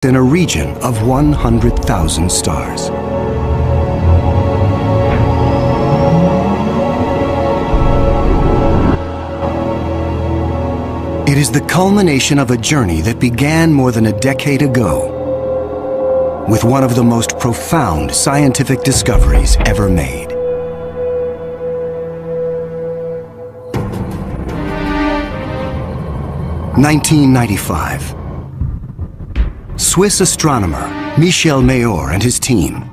in a region of 100,000 stars. It is the culmination of a journey that began more than a decade ago, with one of the most profound scientific discoveries ever made. (1995). Swiss astronomer Michel Mayor and his team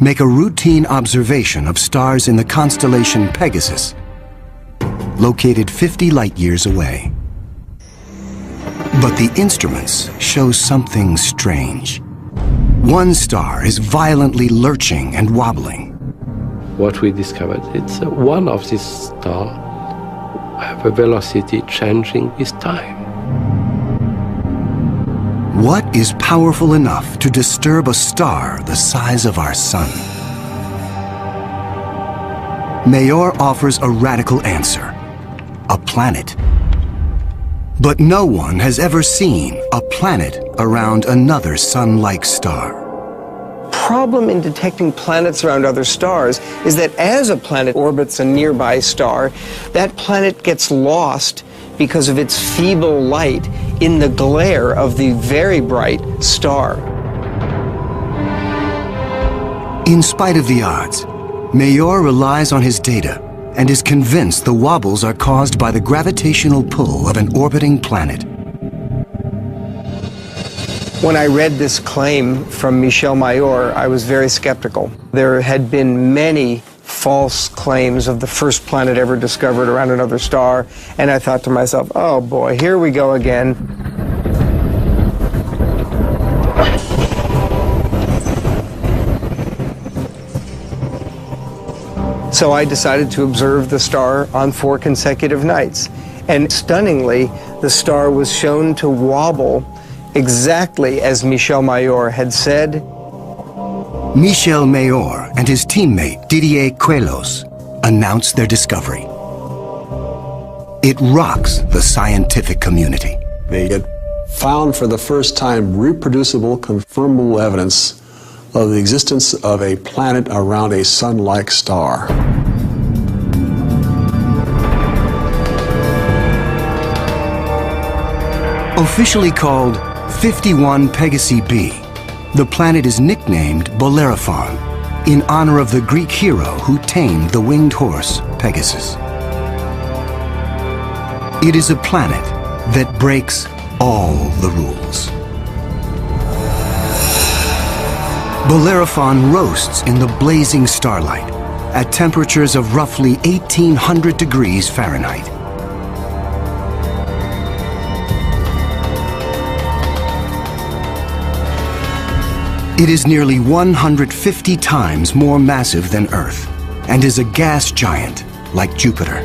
make a routine observation of stars in the constellation Pegasus, located 50 light-years away. But the instruments show something strange. One star is violently lurching and wobbling. What we discovered, it's one of these stars have a velocity changing with time. What is powerful enough to disturb a star the size of our sun? Mayor offers a radical answer: a planet. But no one has ever seen a planet around another sun-like star. Problem in detecting planets around other stars is that as a planet orbits a nearby star, that planet gets lost because of its feeble light in the glare of the very bright star. In spite of the odds, Mayor relies on his data and is convinced the wobbles are caused by the gravitational pull of an orbiting planet. When I read this claim from Michel Mayor, I was very skeptical. There had been many false claims of the first planet ever discovered around another star, and I thought to myself, oh boy, here we go again. So I decided to observe the star on 4 consecutive nights, and stunningly, the star was shown to wobble exactly as Michel Mayor had said. Michel Mayor and his teammate Didier Queloz announce their discovery. It rocks the scientific community. They had found for the first time reproducible, confirmable evidence of the existence of a planet around a sun-like star. Officially called 51 Pegasi b, the planet is nicknamed Bellerophon in honor of the Greek hero who tamed the winged horse Pegasus. It is a planet that breaks all the rules. Bellerophon roasts in the blazing starlight at temperatures of roughly 1800 degrees Fahrenheit. It is nearly 150 times more massive than Earth and is a gas giant like Jupiter.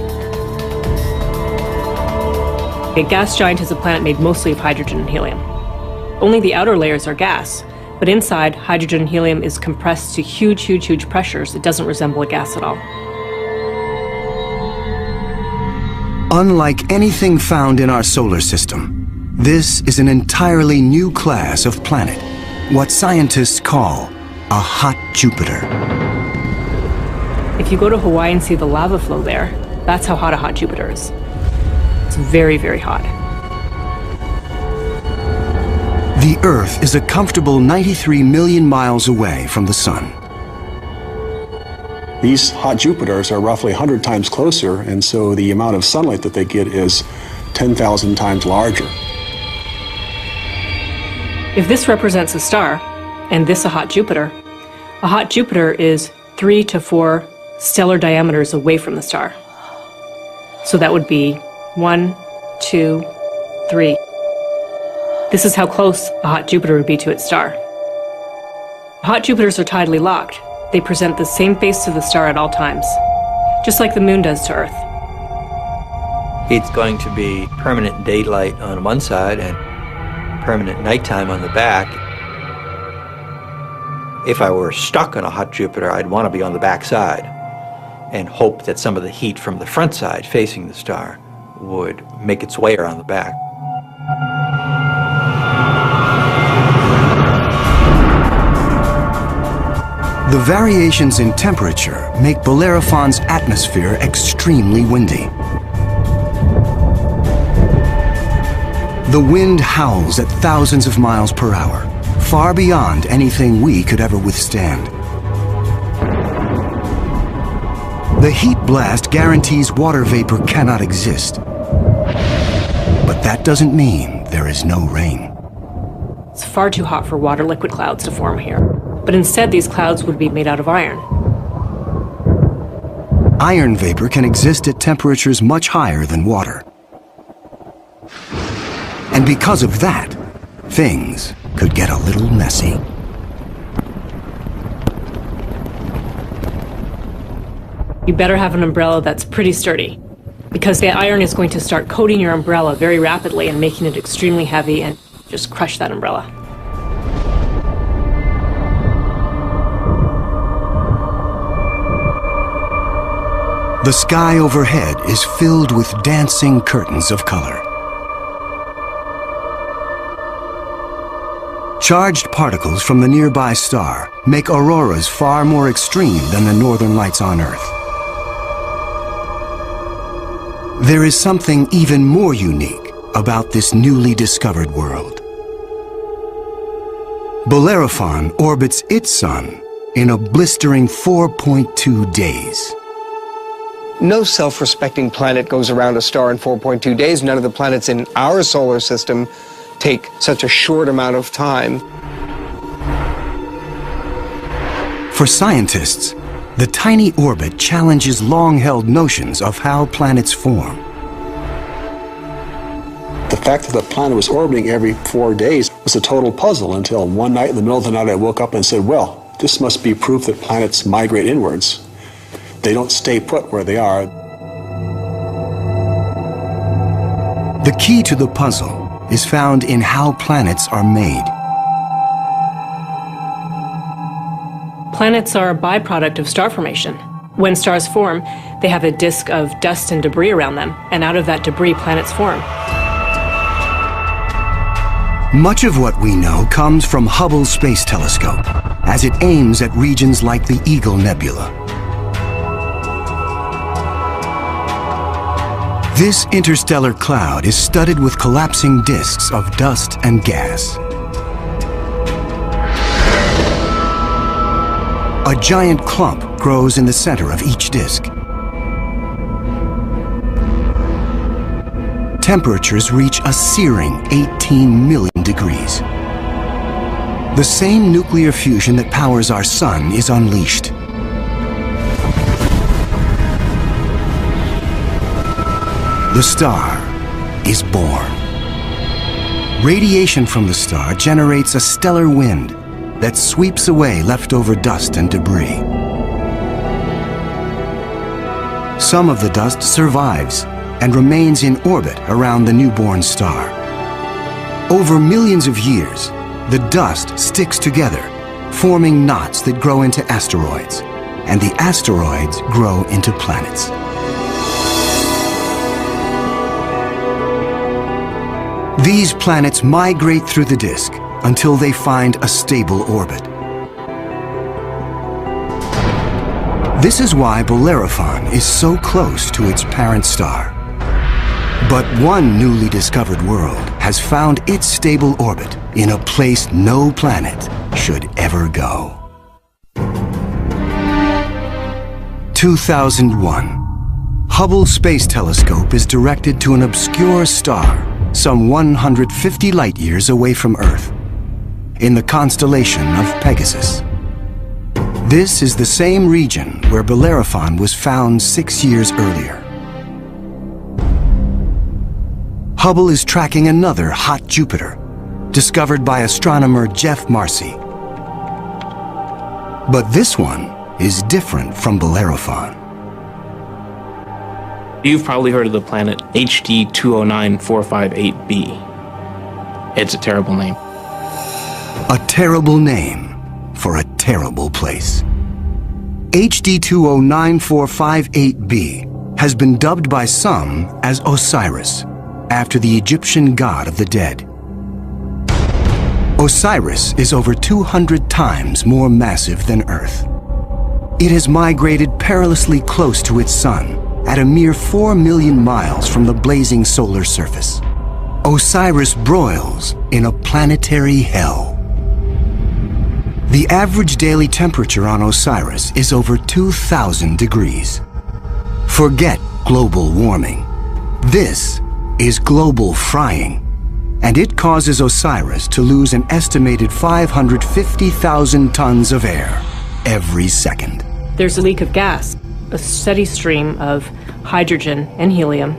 A gas giant is a planet made mostly of hydrogen and helium. Only the outer layers are gas, but inside, hydrogen and helium is compressed to huge, huge, huge pressures. It doesn't resemble a gas at all. Unlike anything found in our solar system, this is an entirely new class of planet, what scientists call a hot Jupiter. If you go to Hawaii and see the lava flow there, that's how hot a hot Jupiter is. It's very, very hot. The Earth is a comfortable 93 million miles away from the Sun. These hot Jupiters are roughly 100 times closer, and so the amount of sunlight that they get is 10,000 times larger. If this represents a star, and this a hot Jupiter is 3 to 4 stellar diameters away from the star. So that would be 1, 2, 3. This is how close a hot Jupiter would be to its star. Hot Jupiters are tidally locked. They present the same face to the star at all times, just like the moon does to Earth. It's going to be permanent daylight on one side and permanent nighttime on the back. If I were stuck on a hot Jupiter, I'd want to be on the back side and hope that some of the heat from the front side facing the star would make its way around the back. The variations in temperature make Bellerophon's atmosphere extremely windy. The wind howls at thousands of miles per hour, far beyond anything we could ever withstand. The heat blast guarantees water vapor cannot exist. But that doesn't mean there is no rain. It's far too hot for water liquid clouds to form here. But instead, these clouds would be made out of iron. Iron vapor can exist at temperatures much higher than water. And because of that, things could get a little messy. You better have an umbrella that's pretty sturdy, because the iron is going to start coating your umbrella very rapidly and making it extremely heavy and just crush that umbrella. The sky overhead is filled with dancing curtains of color. Charged particles from the nearby star make auroras far more extreme than the northern lights on Earth. There is something even more unique about this newly discovered world. Bellerophon orbits its sun in a blistering 4.2 days. No self-respecting planet goes around a star in 4.2 days. None of the planets in our solar system take such a short amount of time. For scientists, the tiny orbit challenges long-held notions of how planets form. The fact that the planet was orbiting every 4 days was a total puzzle until one night in the middle of the night I woke up and said, well, this must be proof that planets migrate inwards. They don't stay put where they are. The key to the puzzle is found in how planets are made. Planets are a byproduct of star formation. When stars form, they have a disk of dust and debris around them, and out of that debris, planets form. Much of what we know comes from Hubble's Space Telescope, as it aims at regions like the Eagle Nebula. This interstellar cloud is studded with collapsing disks of dust and gas. A giant clump grows in the center of each disk. Temperatures reach a searing 18 million degrees. The same nuclear fusion that powers our sun is unleashed. The star is born. Radiation from the star generates a stellar wind that sweeps away leftover dust and debris. Some of the dust survives and remains in orbit around the newborn star. Over millions of years, the dust sticks together, forming knots that grow into asteroids, and the asteroids grow into planets. These planets migrate through the disk until they find a stable orbit. This is why Bellerophon is so close to its parent star. But one newly discovered world has found its stable orbit in a place no planet should ever go. 2001. Hubble Space Telescope is directed to an obscure star some 150 light-years away from Earth, in the constellation of Pegasus. This is the same region where Bellerophon was found 6 years earlier. Hubble is tracking another hot Jupiter, discovered by astronomer Jeff Marcy. But this one is different from Bellerophon. You've probably heard of the planet HD 209458b. It's a terrible name. A terrible name for a terrible place. HD 209458b has been dubbed by some as Osiris, after the Egyptian god of the dead. Osiris is over 200 times more massive than Earth. It has migrated perilously close to its sun, at a mere 4 million miles from the blazing solar surface. Osiris broils in a planetary hell. The average daily temperature on Osiris is over 2,000 degrees. Forget global warming. This is global frying, and it causes Osiris to lose an estimated 550,000 tons of air every second. There's a leak of gas, a steady stream of hydrogen and helium,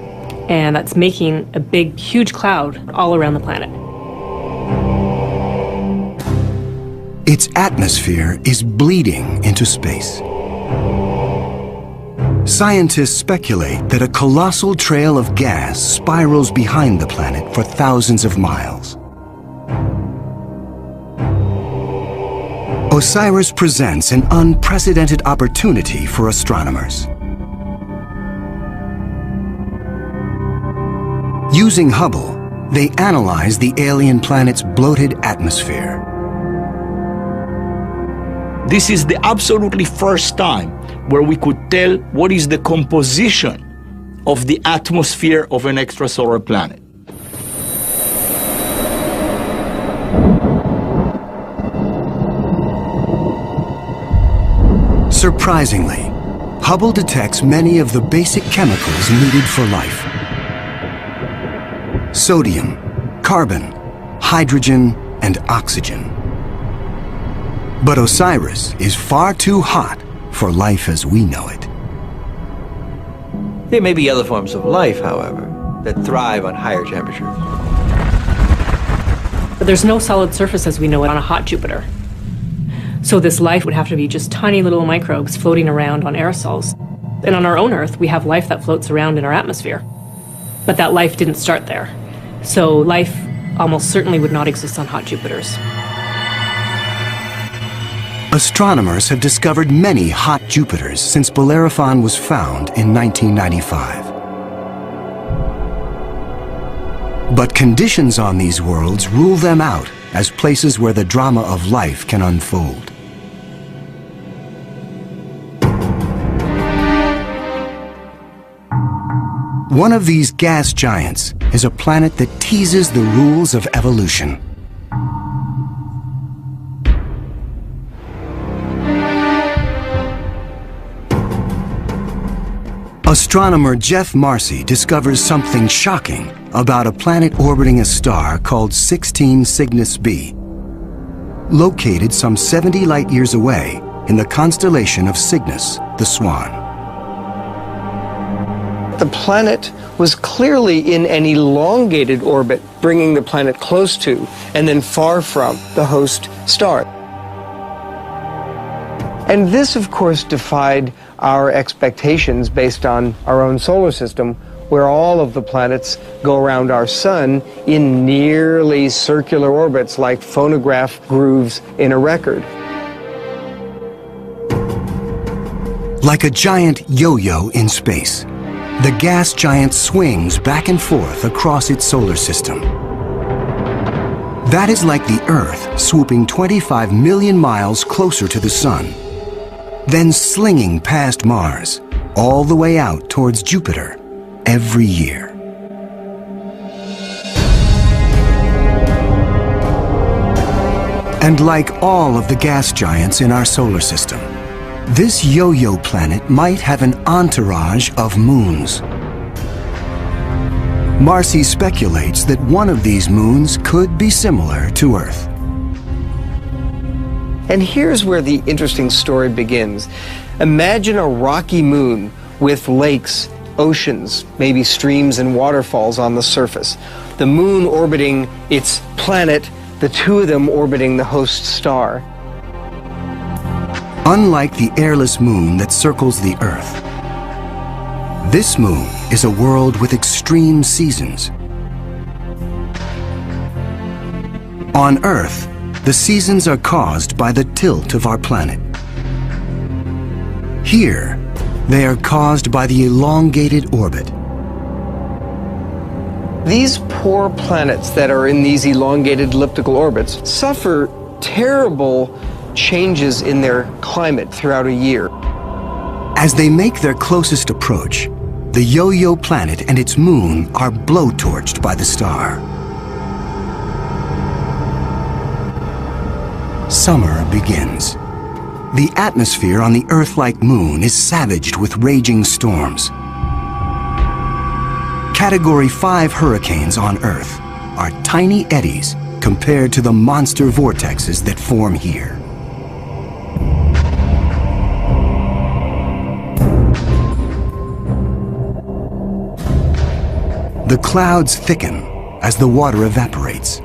and that's making a big, huge cloud all around the planet. Its atmosphere is bleeding into space. Scientists speculate that a colossal trail of gas spirals behind the planet for thousands of miles. Osiris presents an unprecedented opportunity for astronomers. Using Hubble, they analyze the alien planet's bloated atmosphere. This is the absolutely first time where we could tell what is the composition of the atmosphere of an extrasolar planet. Surprisingly, Hubble detects many of the basic chemicals needed for life. Sodium, carbon, hydrogen, and oxygen. But Osiris is far too hot for life as we know it. There may be other forms of life, however, that thrive on higher temperatures. But there's no solid surface as we know it on a hot Jupiter. So this life would have to be just tiny little microbes floating around on aerosols. And on our own Earth, we have life that floats around in our atmosphere. But that life didn't start there. So life almost certainly would not exist on hot Jupiters. Astronomers have discovered many hot Jupiters since Bellerophon was found in 1995. But conditions on these worlds rule them out as places where the drama of life can unfold. One of these gas giants is a planet that teases the rules of evolution. Astronomer Jeff Marcy discovers something shocking about a planet orbiting a star called 16 Cygnus b, located some 70 light-years away in the constellation of Cygnus, the Swan. The planet was clearly in an elongated orbit, bringing the planet close to and then far from the host star. And this, of course, defied our expectations based on our own solar system, where all of the planets go around our sun in nearly circular orbits like phonograph grooves in a record. Like a giant yo-yo in space, the gas giant swings back and forth across its solar system. That is like the Earth swooping 25 million miles closer to the Sun, then slinging past Mars, all the way out towards Jupiter every year. And like all of the gas giants in our solar system, this yo-yo planet might have an entourage of moons. Marcy speculates that one of these moons could be similar to Earth. And here's where the interesting story begins. Imagine a rocky moon with lakes, oceans, maybe streams and waterfalls on the surface. The moon orbiting its planet, the two of them orbiting the host star. Unlike the airless moon that circles the Earth, this moon is a world with extreme seasons. On Earth, the seasons are caused by the tilt of our planet. Here, they are caused by the elongated orbit. These poor planets that are in these elongated elliptical orbits suffer terrible changes in their climate throughout a year. As they make their closest approach, the Yo-Yo planet and its moon are blowtorched by the star. Summer begins. The atmosphere on the Earth-like moon is savaged with raging storms. Category 5 hurricanes on Earth are tiny eddies compared to the monster vortexes that form here. The clouds thicken as the water evaporates.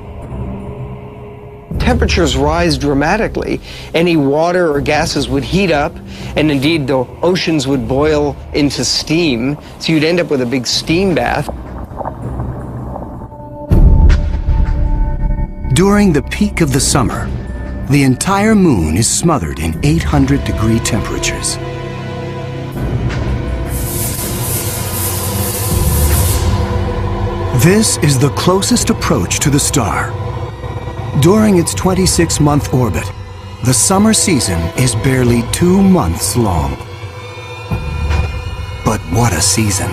Temperatures rise dramatically. Any water or gases would heat up, and indeed the oceans would boil into steam, so you'd end up with a big steam bath. During the peak of the summer, the entire moon is smothered in 800-degree temperatures. This is the closest approach to the star. During its 26-month orbit, the summer season is barely 2 months long. But what a season!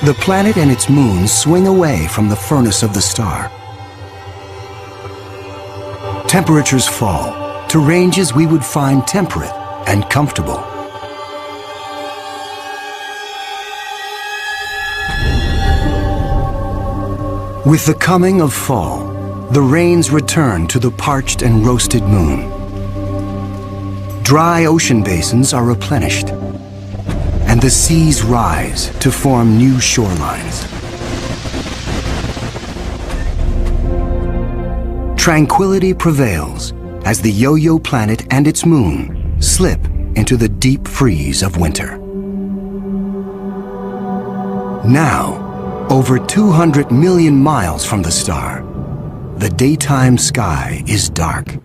The planet and its moon swing away from the furnace of the star. Temperatures fall to ranges we would find temperate and comfortable. With the coming of fall, the rains return to the parched and roasted moon. Dry ocean basins are replenished, and the seas rise to form new shorelines. Tranquility prevails as the Yo-Yo planet and its moon slip into the deep freeze of winter. Now, over 200 million miles from the star, the daytime sky is dark.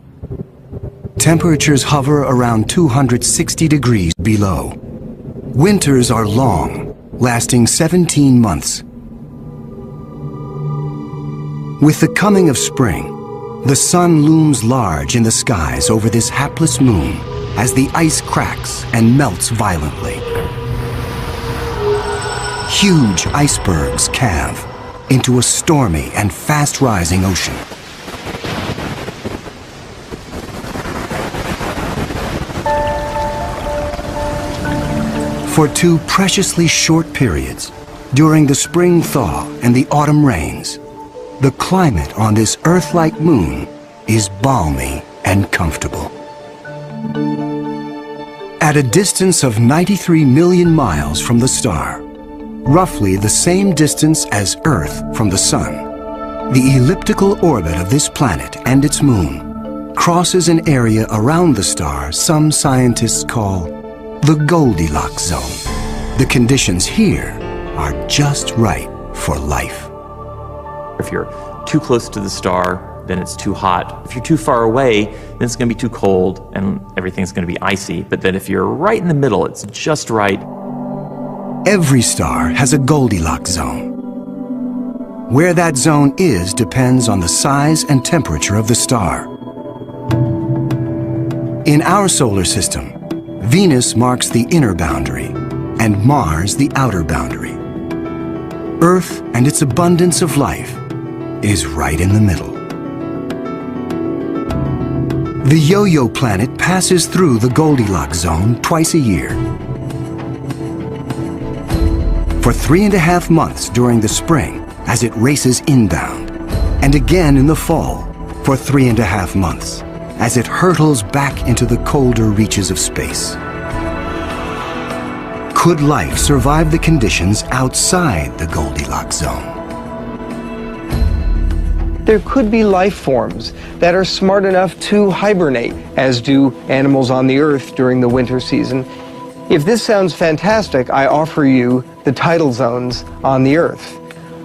Temperatures hover around 260 degrees below. Winters are long, lasting 17 months. With the coming of spring, the sun looms large in the skies over this hapless moon as the ice cracks and melts violently. Huge icebergs calve into a stormy and fast-rising ocean. For 2 preciously short periods, during the spring thaw and the autumn rains, the climate on this Earth-like moon is balmy and comfortable. At a distance of 93 million miles from the star, roughly the same distance as Earth from the Sun, the elliptical orbit of this planet and its moon crosses an area around the star some scientists call the Goldilocks zone. The conditions here are just right for life. If you're too close to the star, then it's too hot. If you're too far away, then it's going to be too cold and everything's going to be icy. But then if you're right in the middle, it's just right. Every star has a Goldilocks zone. Where that zone is depends on the size and temperature of the star. In our solar system, Venus marks the inner boundary and Mars the outer boundary. Earth and its abundance of life is right in the middle. The Yo-Yo planet passes through the Goldilocks zone twice a year. For 3.5 months during the spring as it races inbound, and again in the fall for 3.5 months as it hurtles back into the colder reaches of space. Could life survive the conditions outside the Goldilocks zone? There could be life forms that are smart enough to hibernate, as do animals on the Earth during the winter season. If this sounds fantastic, I offer you the tidal zones on the Earth.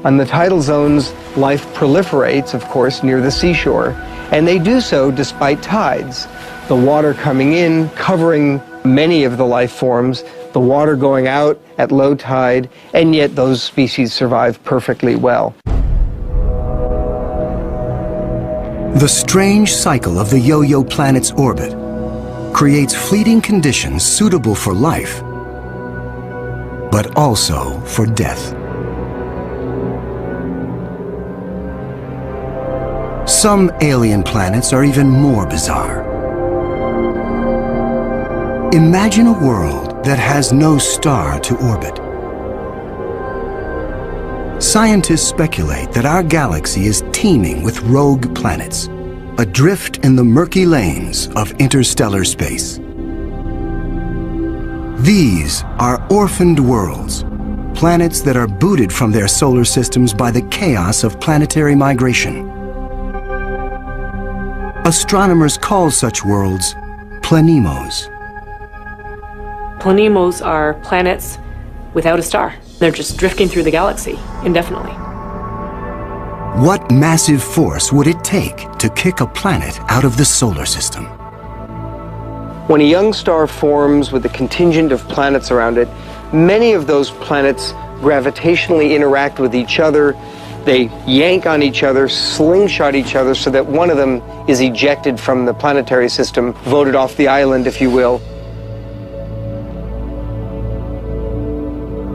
On the tidal zones, life proliferates, of course, near the seashore, and they do so despite tides. The water coming in, covering many of the life forms, the water going out at low tide, and yet those species survive perfectly well. The strange cycle of the Yo-Yo planet's orbit creates fleeting conditions suitable for life, but also for death. Some alien planets are even more bizarre. Imagine a world that has no star to orbit. Scientists speculate that our galaxy is teeming with rogue planets, adrift in the murky lanes of interstellar space. These are orphaned worlds, planets that are booted from their solar systems by the chaos of planetary migration. Astronomers call such worlds planemos. Planemos are planets without a star. They're just drifting through the galaxy indefinitely. What massive force would it take to kick a planet out of the solar system? When a young star forms with a contingent of planets around it, many of those planets gravitationally interact with each other. They yank on each other, slingshot each other, so that one of them is ejected from the planetary system, voted off the island, if you will.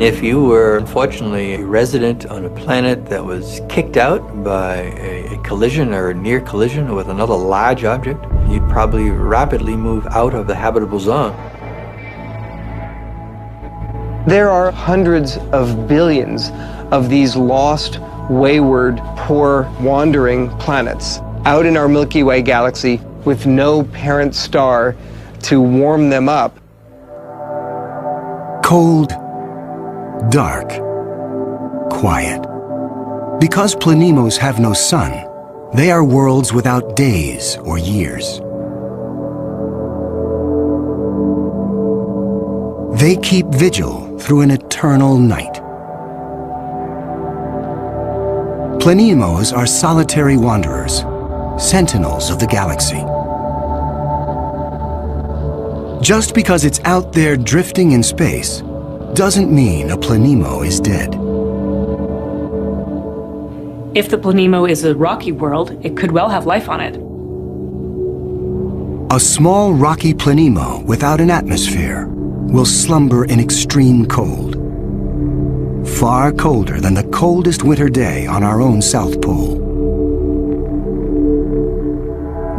If you were, unfortunately, a resident on a planet that was kicked out by a collision or a near collision with another large object, you'd probably rapidly move out of the habitable zone. There are hundreds of billions of these lost, wayward, poor, wandering planets out in our Milky Way galaxy with no parent star to warm them up. Cold, dark, quiet. Because planemos have no sun, they are worlds without days or years. They keep vigil through an eternal night. Planemos are solitary wanderers, sentinels of the galaxy. Just because it's out there drifting in space doesn't mean a planemo is dead. If the planemo is a rocky world, it could well have life on it. A small rocky planemo without an atmosphere will slumber in extreme cold, far colder than the coldest winter day on our own South Pole.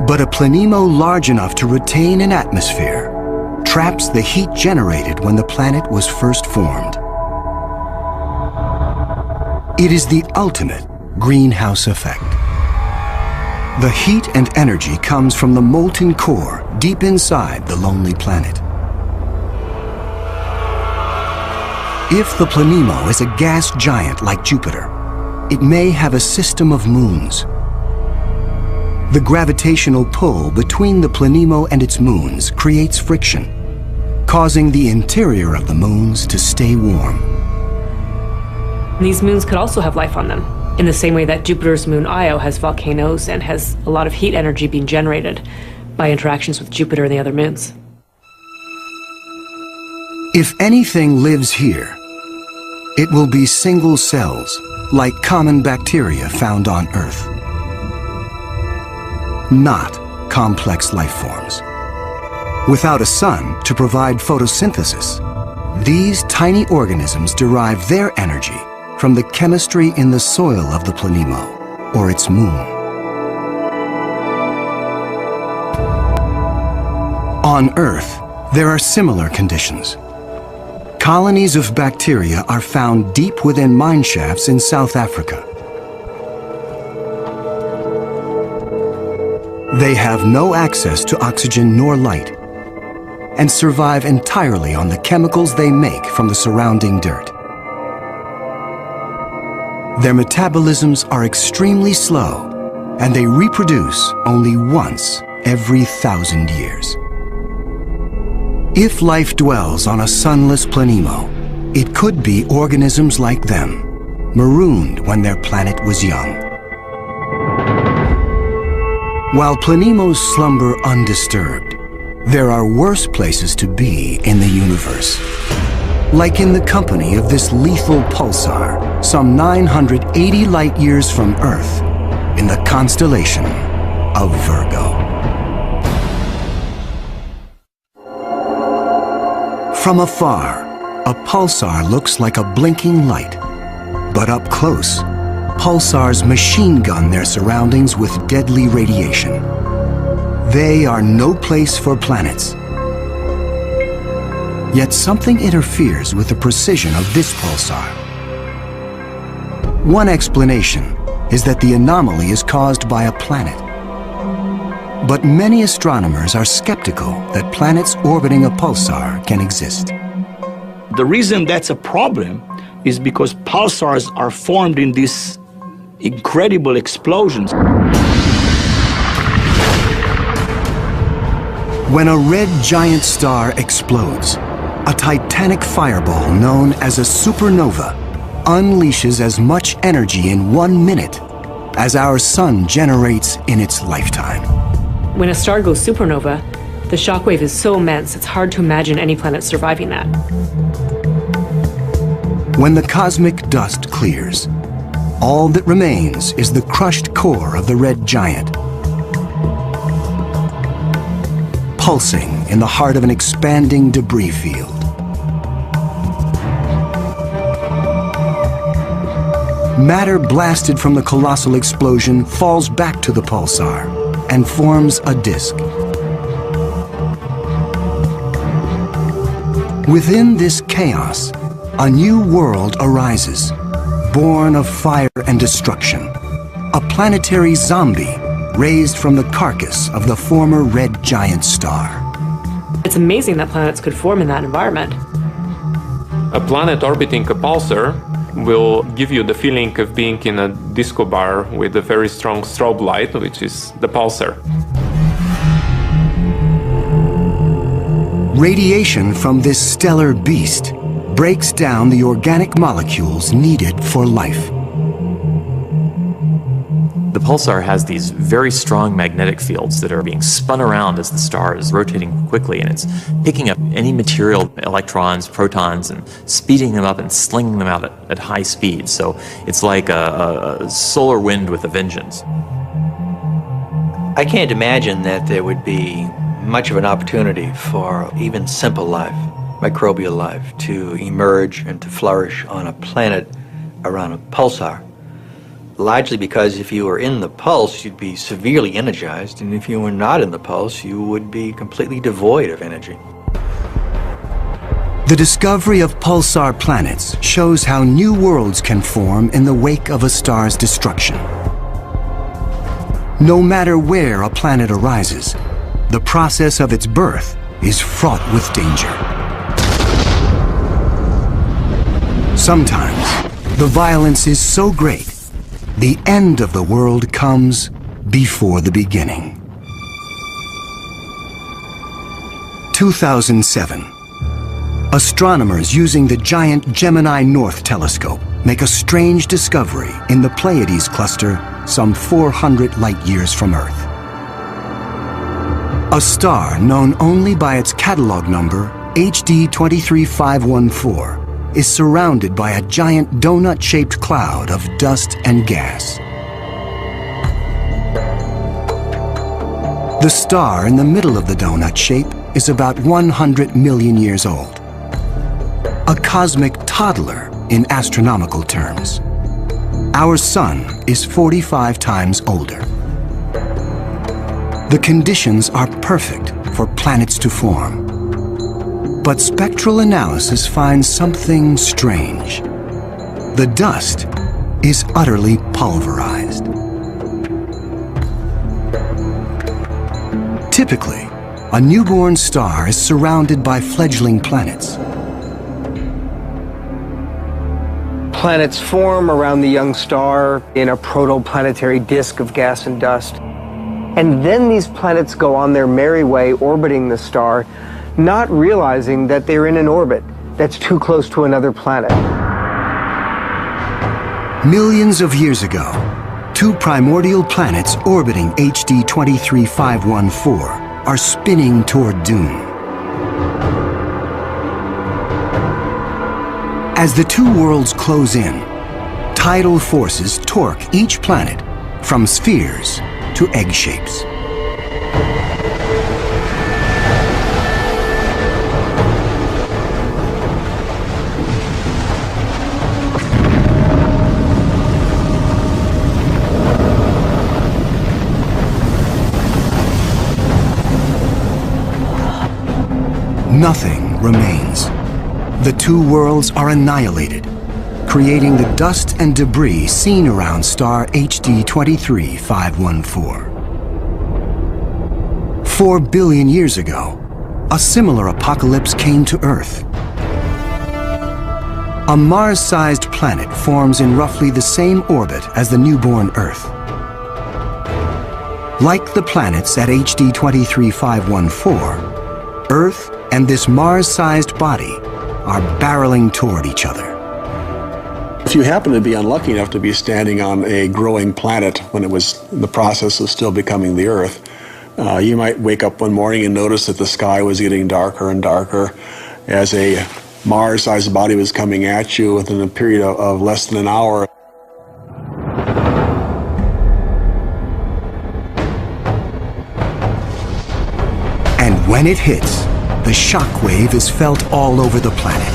But a planemo large enough to retain an atmosphere traps the heat generated when the planet was first formed. It is the ultimate greenhouse effect. The heat and energy comes from the molten core deep inside the lonely planet. If the planemo is a gas giant like Jupiter, it may have a system of moons. The gravitational pull between the planemo and its moons creates friction, causing the interior of the moons to stay warm. These moons could also have life on them, in the same way that Jupiter's moon Io has volcanoes and has a lot of heat energy being generated by interactions with Jupiter and the other moons. If anything lives here, it will be single cells, like common bacteria found on Earth. Not complex life forms. Without a sun to provide photosynthesis, these tiny organisms derive their energy from the chemistry in the soil of the planemo, or its moon. On Earth, there are similar conditions. Colonies of bacteria are found deep within mine shafts in South Africa. They have no access to oxygen nor light, and survive entirely on the chemicals they make from the surrounding dirt. Their metabolisms are extremely slow, and they reproduce only once every 1,000 years. If life dwells on a sunless planemo, it could be organisms like them, marooned when their planet was young. While planemos slumber undisturbed, there are worse places to be in the universe. Like in the company of this lethal pulsar, some 980 light-years from Earth, in the constellation of Virgo. From afar, a pulsar looks like a blinking light. But up close, pulsars machine gun their surroundings with deadly radiation. They are no place for planets. Yet something interferes with the precision of this pulsar. One explanation is that the anomaly is caused by a planet. But many astronomers are skeptical that planets orbiting a pulsar can exist. The reason that's a problem is because pulsars are formed in these incredible explosions. When a red giant star explodes, a titanic fireball known as a supernova unleashes as much energy in 1 minute as our sun generates in its lifetime. When a star goes supernova, the shockwave is so immense it's hard to imagine any planet surviving that. When the cosmic dust clears, all that remains is the crushed core of the red giant, pulsing in the heart of an expanding debris field. Matter blasted from the colossal explosion falls back to the pulsar and forms a disk. Within this chaos, a new world arises, born of fire and destruction. A planetary zombie raised from the carcass of the former red giant star. It's amazing that planets could form in that environment. A planet orbiting a pulsar will give you the feeling of being in a disco bar with a very strong strobe light, which is the pulsar. Radiation from this stellar beast breaks down the organic molecules needed for life. The pulsar has these very strong magnetic fields that are being spun around as the star is rotating quickly, and it's picking up any material, electrons, protons, and speeding them up and slinging them out at high speed. So it's like a solar wind with a vengeance. I can't imagine that there would be much of an opportunity for even simple life, microbial life, to emerge and to flourish on a planet around a pulsar. Largely because if you were in the pulse, you'd be severely energized, and if you were not in the pulse, you would be completely devoid of energy. The discovery of pulsar planets shows how new worlds can form in the wake of a star's destruction. No matter where a planet arises, the process of its birth is fraught with danger. Sometimes, the violence is so great, the end of the world comes before the beginning. 2007. Astronomers using the giant Gemini North telescope make a strange discovery in the Pleiades cluster some 400 light-years from Earth. A star known only by its catalog number, HD 23514, is surrounded by a giant donut-shaped cloud of dust and gas. The star in the middle of the donut shape is about 100 million years old. A cosmic toddler in astronomical terms. Our sun is 45 times older. The conditions are perfect for planets to form. But spectral analysis finds something strange. The dust is utterly pulverized. Typically, a newborn star is surrounded by fledgling planets. Planets form around the young star in a protoplanetary disk of gas and dust. And then these planets go on their merry way orbiting the star, not realizing that they're in an orbit that's too close to another planet. Millions of years ago, two primordial planets orbiting HD 23514 are spinning toward doom. As the two worlds close in, tidal forces torque each planet from spheres to egg shapes. nothing remains. The two worlds are annihilated, creating the dust and debris seen around star HD 23514. 4 billion years ago, a similar apocalypse came to Earth. A Mars-sized planet forms in roughly the same orbit as the newborn Earth. Like the planets at HD 23514, Earth and this Mars-sized body are barreling toward each other. If you happen to be unlucky enough to be standing on a growing planet when it was in the process of still becoming the Earth, you might wake up one morning and notice that the sky was getting darker and darker as a Mars-sized body was coming at you within a period of less than an hour. And when it hits, the shock wave is felt all over the planet,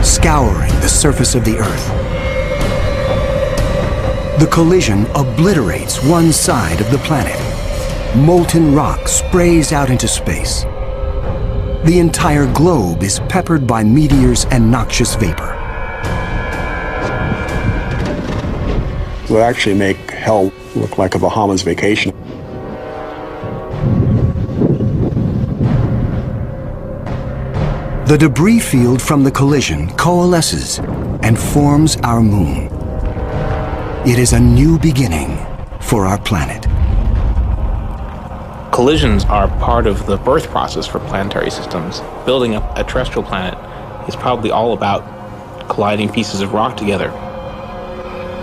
scouring the surface of the Earth. The collision obliterates one side of the planet. Molten rock sprays out into space. The entire globe is peppered by meteors and noxious vapor. It would actually make hell look like a Bahamas vacation. The debris field from the collision coalesces and forms our moon. It is a new beginning for our planet. Collisions are part of the birth process for planetary systems. Building up a terrestrial planet is probably all about colliding pieces of rock together.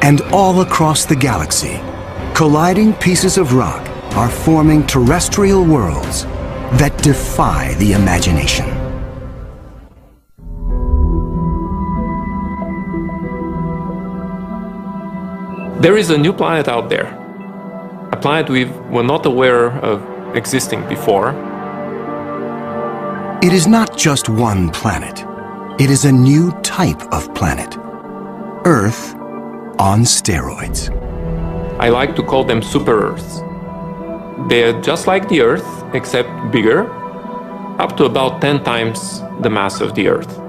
And all across the galaxy, colliding pieces of rock are forming terrestrial worlds that defy the imagination. There is a new planet out there, a planet we were not aware of existing before. It is not just one planet. It is a new type of planet. Earth on steroids. I like to call them super-Earths. They're just like the Earth, except bigger, up to about 10 times the mass of the Earth.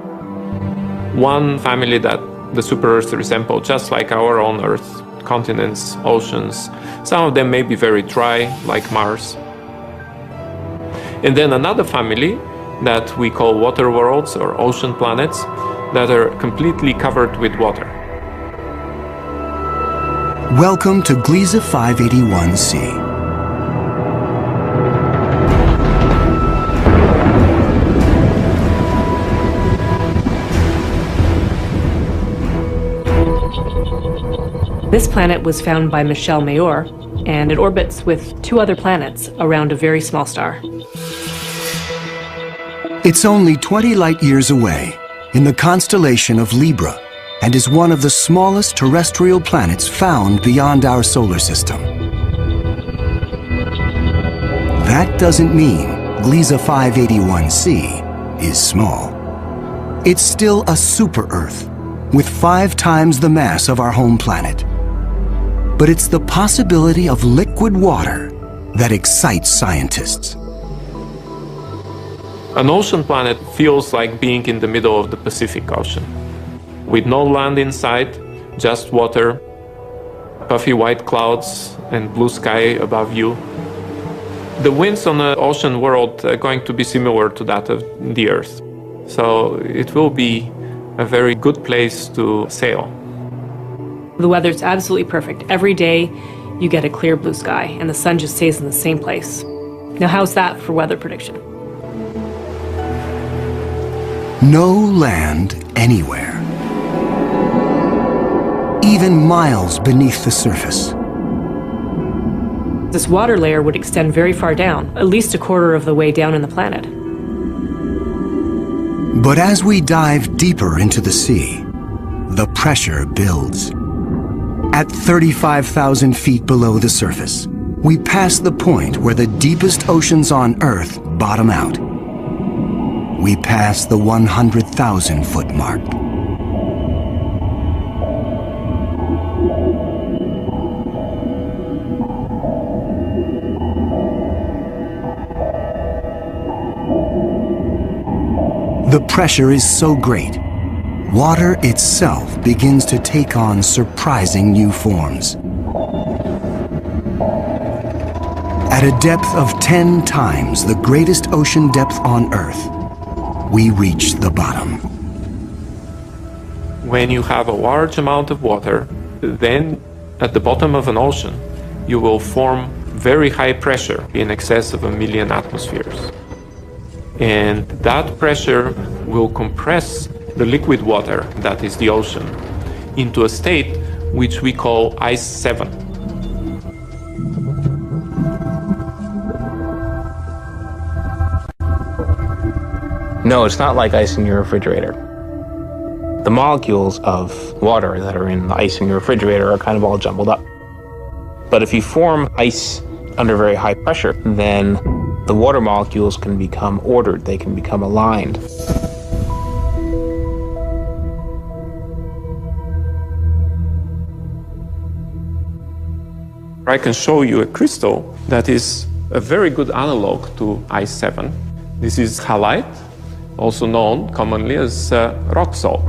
One family that the super-Earths resemble, just like our own Earth. Continents, oceans. Some of them may be very dry, like Mars. And then another family that we call water worlds or ocean planets that are completely covered with water. Welcome to Gliese 581c. This planet was found by Michel Mayor, and it orbits with 2 other planets around a very small star. It's only 20 light-years away in the constellation of Libra and is one of the smallest terrestrial planets found beyond our solar system. That doesn't mean Gliese 581c is small. It's still a super-Earth with 5 times the mass of our home planet. But it's the possibility of liquid water that excites scientists. An ocean planet feels like being in the middle of the Pacific Ocean, with no land inside, just water, puffy white clouds, and blue sky above you. The winds on the ocean world are going to be similar to that of the Earth, so it will be a very good place to sail. The weather's absolutely perfect. Every day you get a clear blue sky and the sun just stays in the same place. Now how's that for weather prediction? No land anywhere. Even miles beneath the surface. This water layer would extend very far down, at least a quarter of the way down in the planet. But as we dive deeper into the sea, the pressure builds. At 35,000 feet below the surface, we pass the point where the deepest oceans on Earth bottom out. We pass the 100,000-foot mark. The pressure is so great, water itself begins to take on surprising new forms. At a depth of 10 times the greatest ocean depth on Earth, we reach the bottom. When you have a large amount of water, then at the bottom of an ocean, you will form very high pressure in excess of 1 million atmospheres. And that pressure will compress the liquid water, that is the ocean, into a state which we call Ice 7. No, it's not like ice in your refrigerator. The molecules of water that are in the ice in your refrigerator are kind of all jumbled up. But if you form ice under very high pressure, then the water molecules can become ordered, they can become aligned. I can show you a crystal that is a very good analog to Ice 7. This is halite, also known commonly as rock salt.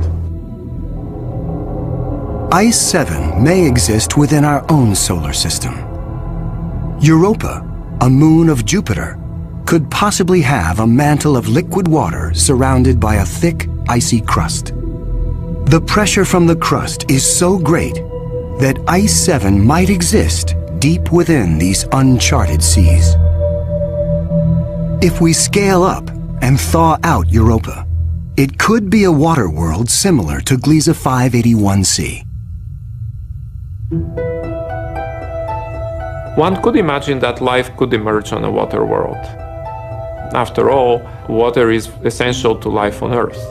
Ice 7 may exist within our own solar system. Europa, a moon of Jupiter, could possibly have a mantle of liquid water surrounded by a thick, icy crust. The pressure from the crust is so great that Ice 7 might exist deep within these uncharted seas. If we scale up and thaw out Europa, it could be a water world similar to Gliese 581c. One could imagine that life could emerge on a water world. After all, water is essential to life on Earth.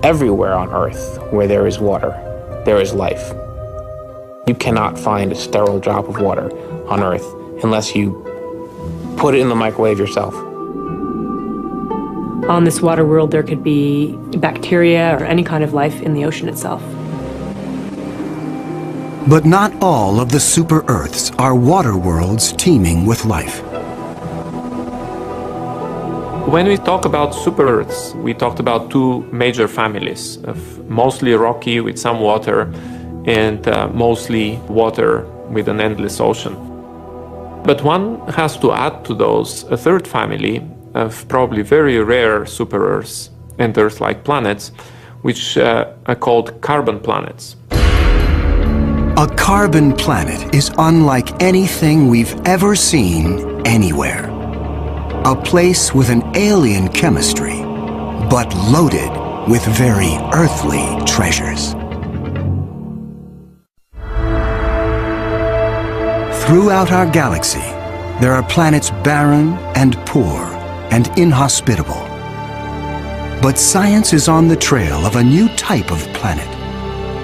Everywhere on Earth where there is water, there is life. You cannot find a sterile drop of water on Earth unless you put it in the microwave yourself. On this water world, there could be bacteria or any kind of life in the ocean itself. But not all of the super-Earths are water worlds teeming with life. When we talk about super-Earths, we talked about two major families of mostly rocky with some water and mostly water with an endless ocean. But one has to add to those a third family of probably very rare super-Earths and Earth-like planets, which are called carbon planets. A carbon planet is unlike anything we've ever seen anywhere. A place with an alien chemistry, but loaded with very earthly treasures. Throughout our galaxy, there are planets barren and poor and inhospitable. But science is on the trail of a new type of planet,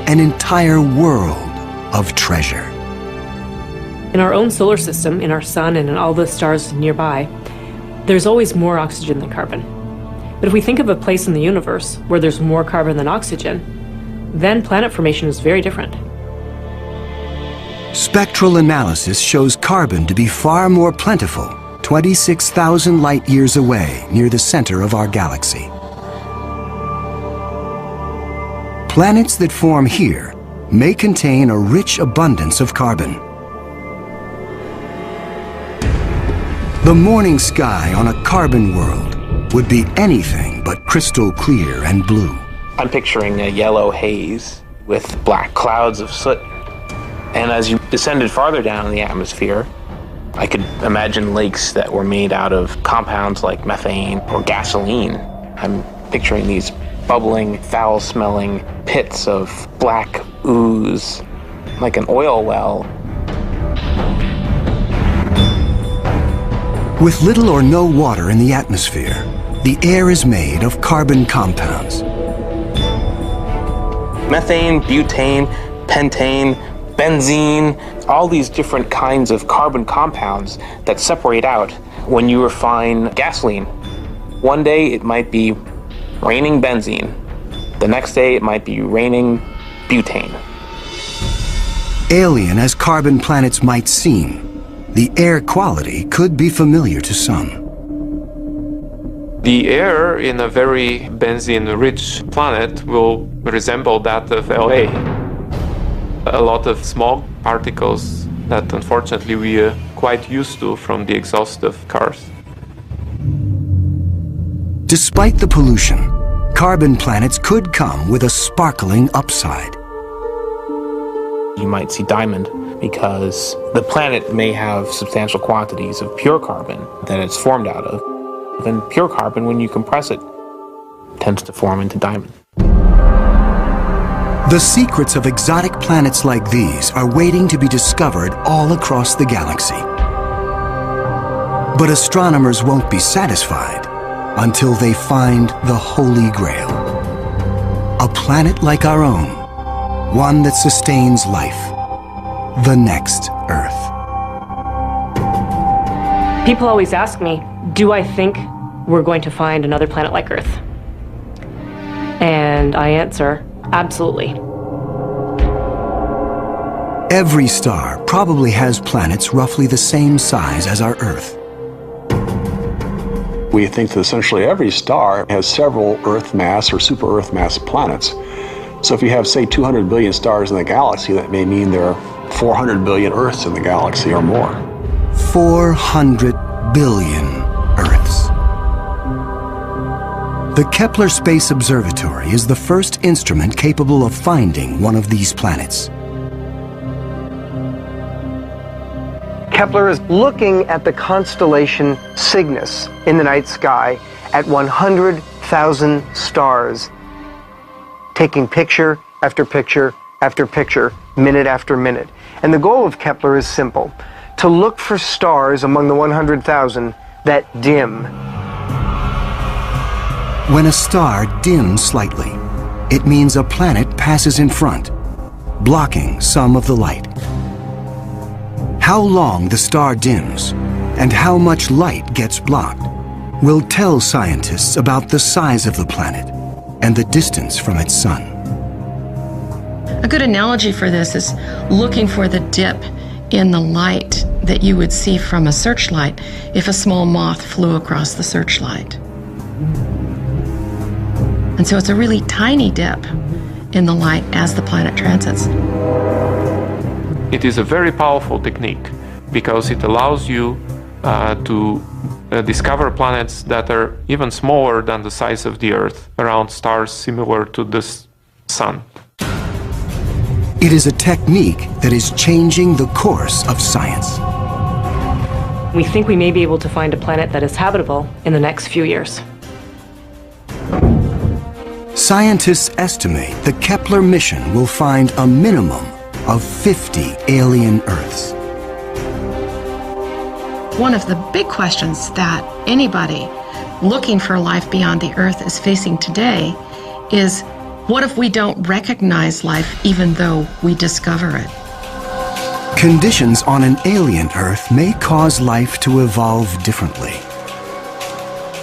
an entire world of treasure. In our own solar system, in our sun and in all the stars nearby, there's always more oxygen than carbon. But if we think of a place in the universe where there's more carbon than oxygen, then planet formation is very different. Spectral analysis shows carbon to be far more plentiful, 26,000 light-years away near the center of our galaxy. Planets that form here may contain a rich abundance of carbon. The morning sky on a carbon world would be anything but crystal clear and blue. I'm picturing a yellow haze with black clouds of soot. And as you descended farther down in the atmosphere, I could imagine lakes that were made out of compounds like methane or gasoline. I'm picturing these bubbling, foul-smelling pits of black ooze, like an oil well. With little or no water in the atmosphere, the air is made of carbon compounds. Methane, butane, pentane, benzene, all these different kinds of carbon compounds that separate out when you refine gasoline. One day it might be raining benzene. The next day it might be raining butane. Alien as carbon planets might seem, the air quality could be familiar to some. The air in a very benzene-rich planet will resemble that of LA. A lot of small particles that unfortunately we are quite used to from the exhaust of cars. Despite the pollution, carbon planets could come with a sparkling upside. You might see diamond because the planet may have substantial quantities of pure carbon that it's formed out of. And pure carbon, when you compress it, tends to form into diamond. The secrets of exotic planets like these are waiting to be discovered all across the galaxy. But astronomers won't be satisfied until they find the Holy Grail. A planet like our own, one that sustains life, the next Earth. People always ask me, do I think we're going to find another planet like Earth? And I answer, absolutely. Every star probably has planets roughly the same size as our Earth. We think that essentially every star has several Earth mass or super Earth mass planets. So if you have, say, 200 billion stars in the galaxy, that may mean there are 400 billion Earths in the galaxy or more. 400 billion Earths. The Kepler Space Observatory is the first instrument capable of finding one of these planets. Kepler is looking at the constellation Cygnus in the night sky at 100,000 stars, taking picture after picture after picture, minute after minute. And the goal of Kepler is simple: to look for stars among the 100,000 that dim. When a star dims slightly, it means a planet passes in front, blocking some of the light. How long the star dims and how much light gets blocked will tell scientists about the size of the planet and the distance from its sun. A good analogy for this is looking for the dip in the light that you would see from a searchlight if a small moth flew across the searchlight. And so it's a really tiny dip in the light as the planet transits. It is a very powerful technique because it allows you to discover planets that are even smaller than the size of the Earth, around stars similar to the Sun. It is a technique that is changing the course of science. We think we may be able to find a planet that is habitable in the next few years. Scientists estimate the Kepler mission will find a minimum of 50 alien Earths. One of the big questions that anybody looking for life beyond the Earth is facing today is, what if we don't recognize life even though we discover it? Conditions on an alien Earth may cause life to evolve differently.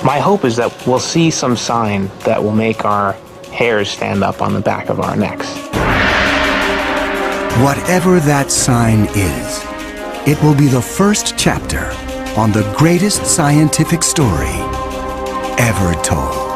My hope is that we'll see some sign that will make our hairs stand up on the back of our necks. Whatever that sign is, it will be the first chapter on the greatest scientific story ever told.